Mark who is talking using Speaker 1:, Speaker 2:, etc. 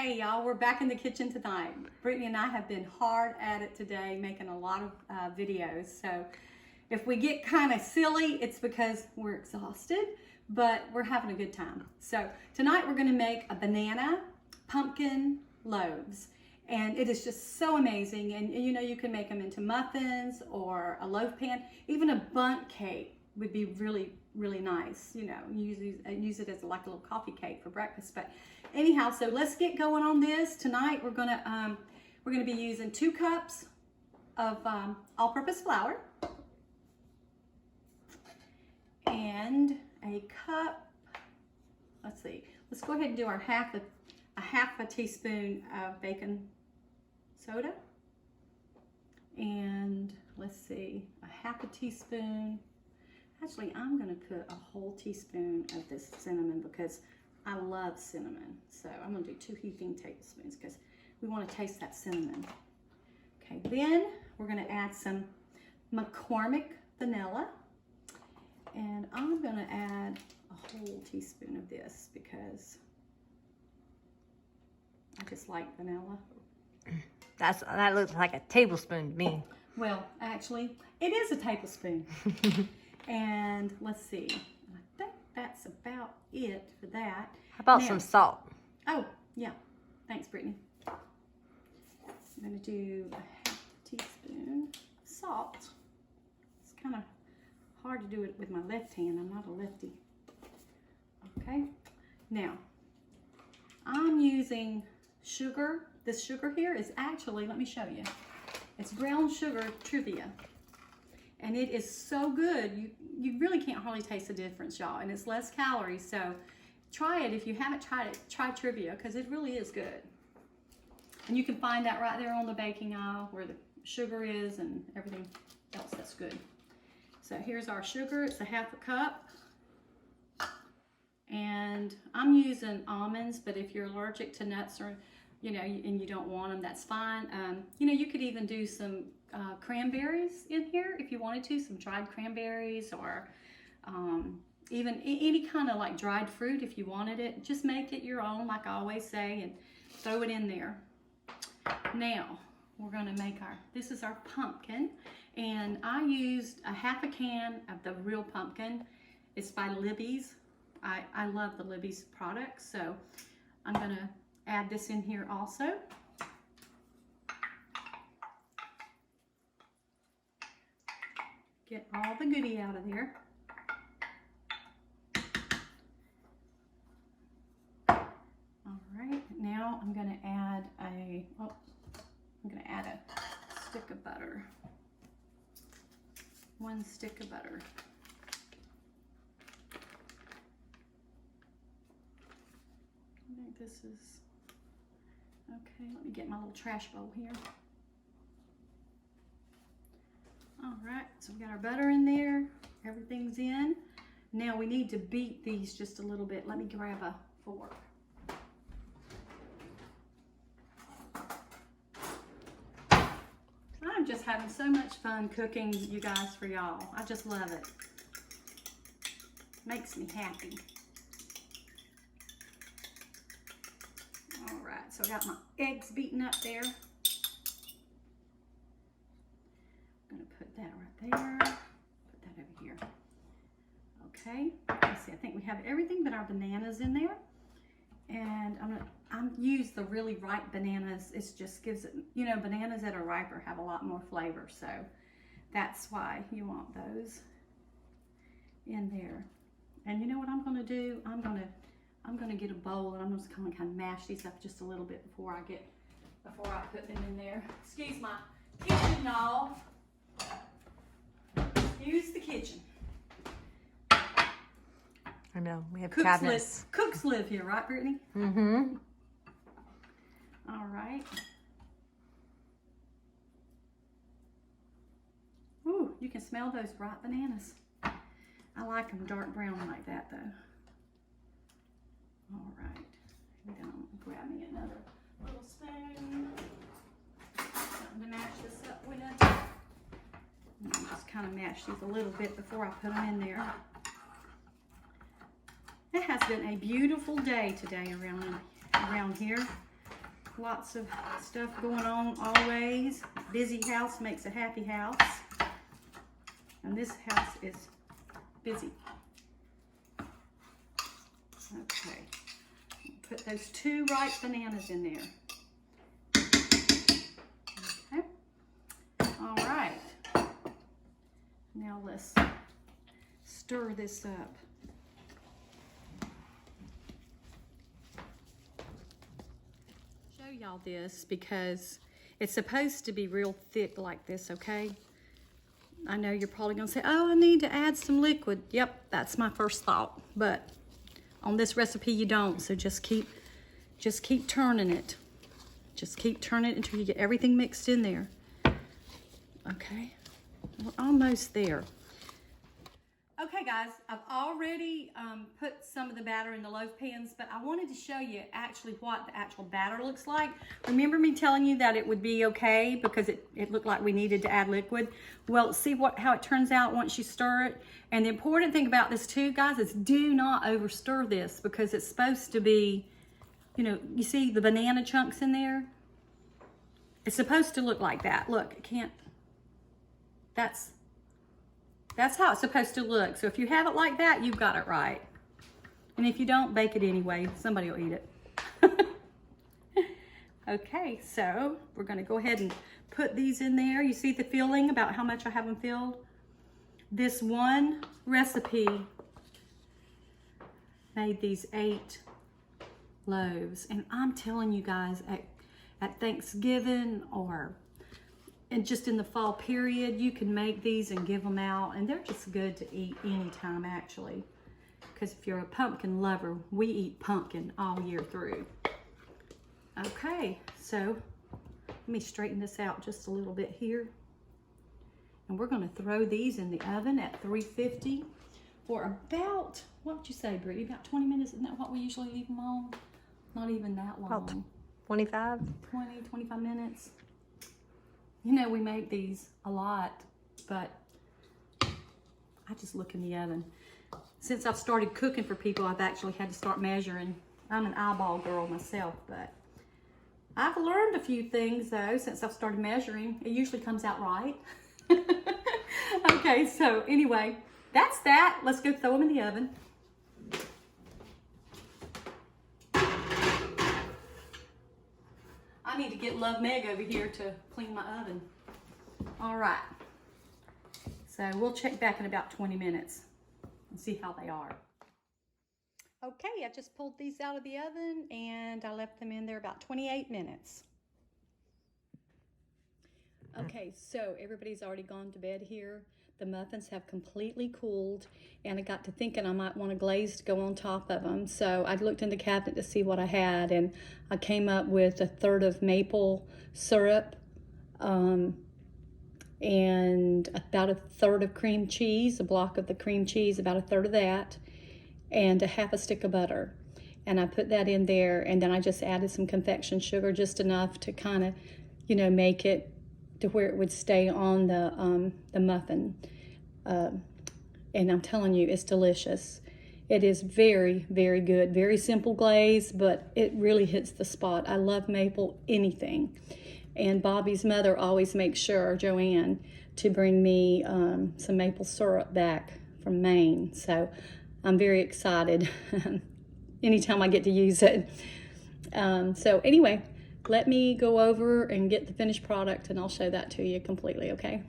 Speaker 1: Hey y'all, we're back in the kitchen tonight. Brittany and I have been hard at it today, making a lot of videos. So if we get kind of silly, it's because we're exhausted, but we're having a good time. So tonight we're gonna make a banana pumpkin loaves. And it is just so amazing. And you know, you can make them into muffins or a loaf pan. Even a Bundt cake would be really, really nice. You know, use it as like a little coffee cake for breakfast. But anyhow, so let's get going on this. Tonight we're gonna be using 2 cups of all-purpose flour and a cup. Let's see. Let's go ahead and do our half a teaspoon of baking soda, and let's see, a half a teaspoon. Actually, I'm going to put a whole teaspoon of this cinnamon because I love cinnamon. So I'm going to do 2 heaping tablespoons because we want to taste that cinnamon. Okay, then we're going to add some McCormick vanilla, and I'm going to add a whole teaspoon of this because I just like vanilla.
Speaker 2: That looks like a tablespoon to me.
Speaker 1: Well, actually, it is a tablespoon. And let's see, I think that's about it for that.
Speaker 2: How about
Speaker 1: now,
Speaker 2: some salt?
Speaker 1: Oh, yeah. Thanks, Brittany. I'm going to do a half teaspoon of salt. It's kind of hard to do it with my left hand. I'm not a lefty. Okay. Now, I'm using sugar. This sugar here is actually, let me show you. It's brown sugar Trivia. And it is so good. You really can't hardly taste the difference, y'all. And it's less calories, so try it. If you haven't tried it, try Trivia, because it really is good. And you can find that right there on the baking aisle where the sugar is and everything else that's good. So here's our sugar. It's a half a cup. And I'm using almonds, but if you're allergic to nuts or you know, and you don't want them, that's fine. You know, you could even do some cranberries in here if you wanted to, some dried cranberries, or even any kind of like dried fruit if you wanted it. Just make it your own, like I always say, and throw it in there. Now, we're gonna make this is our pumpkin, and I used a half a can of the real pumpkin. It's by Libby's. I love the Libby's products, so I'm gonna add this in here also. Get all the goodie out of there. All right, now I'm going to add a stick of butter. 1 stick of butter. I think this is okay. Let me get my little trash bowl here. All right, so we got our butter in there. Everything's in. Now we need to beat these just a little bit. Let me grab a fork. I'm just having so much fun cooking, you guys, for y'all. I just love it. Makes me happy. All right, so I got my eggs beaten up there. I'm gonna put that right there. Put that over here. Okay, let's see, I think we have everything but our bananas in there. And I'm use the really ripe bananas. It just gives it, you know, bananas that are riper have a lot more flavor. So that's why you want those in there. And you know what I'm gonna do? I'm gonna get a bowl and I'm just gonna kind of mash these up just a little bit before I put them in there. Excuse my kitchen, y'all. Excuse the kitchen.
Speaker 2: I know, we have cabinets.
Speaker 1: Cooks live here, right, Brittany?
Speaker 2: Mm-hmm.
Speaker 1: All right. Ooh, you can smell those ripe bananas. I like them dark brown like that, though. All right. And then I'm gonna grab me another little spoon. Something to mash this up with. And I'll just kind of mash these a little bit before I put them in there. It has been a beautiful day today around here. Lots of stuff going on always. Busy house makes a happy house. And this house is busy. Okay. Put those 2 ripe bananas in there. Okay. All right. Now let's stir this up. Show y'all this because it's supposed to be real thick like this, okay? I know you're probably gonna say, oh, I need to add some liquid. Yep, that's my first thought, but on this recipe you don't, so just keep turning it. Just keep turning it until you get everything mixed in there. Okay, we're almost there. Okay guys, I've already put some of the batter in the loaf pans, but I wanted to show you actually what the actual batter looks like. Remember me telling you that it would be okay because it looked like we needed to add liquid? Well, see how it turns out once you stir it. And the important thing about this too, guys, is do not over stir this because it's supposed to be, you know, you see the banana chunks in there? It's supposed to look like that. Look, it can't, that's how it's supposed to look. So if you have it like that, you've got it right. And if you don't, bake it anyway. Somebody will eat it. Okay, so we're gonna go ahead and put these in there. You see the filling, about how much I have them filled? This one recipe made these 8 loaves. And I'm telling you guys, at Thanksgiving and just in the fall period, you can make these and give them out, and they're just good to eat anytime actually. Because if you're a pumpkin lover, we eat pumpkin all year through. Okay, so let me straighten this out just a little bit here. And we're gonna throw these in the oven at 350 for about, what would you say, Brittany? About 20 minutes, isn't that what we usually leave them on? Not even that long.
Speaker 2: About 25?
Speaker 1: 20, 25 minutes. You know, we make these a lot, but I just look in the oven. Since I've started cooking for people, I've actually had to start measuring. I'm an eyeball girl myself, but I've learned a few things though since I've started measuring. It usually comes out right. Okay, so anyway, that's that. Let's go throw them in the oven. I need to get Love Meg over here to clean my oven. All right, so we'll check back in about 20 minutes and see how they are. Okay, I just pulled these out of the oven and I left them in there about 28 minutes. Okay, so everybody's already gone to bed here. The muffins have completely cooled, and I got to thinking I might want a glaze to go on top of them. So I looked in the cabinet to see what I had, and I came up with 1/3 of maple syrup, and about 1/3 of cream cheese, a block of the cream cheese, about 1/3 of that, and a 1/2 stick of butter. And I put that in there, and then I just added some confection sugar, just enough to kind of, you know, make it to where it would stay on the muffin. And I'm telling you, it's delicious. It is very, very good. Very simple glaze, but it really hits the spot. I love maple anything. And Bobby's mother always makes sure, Joanne, to bring me some maple syrup back from Maine. So I'm very excited anytime I get to use it. So anyway, let me go over and get the finished product and I'll show that to you completely, okay?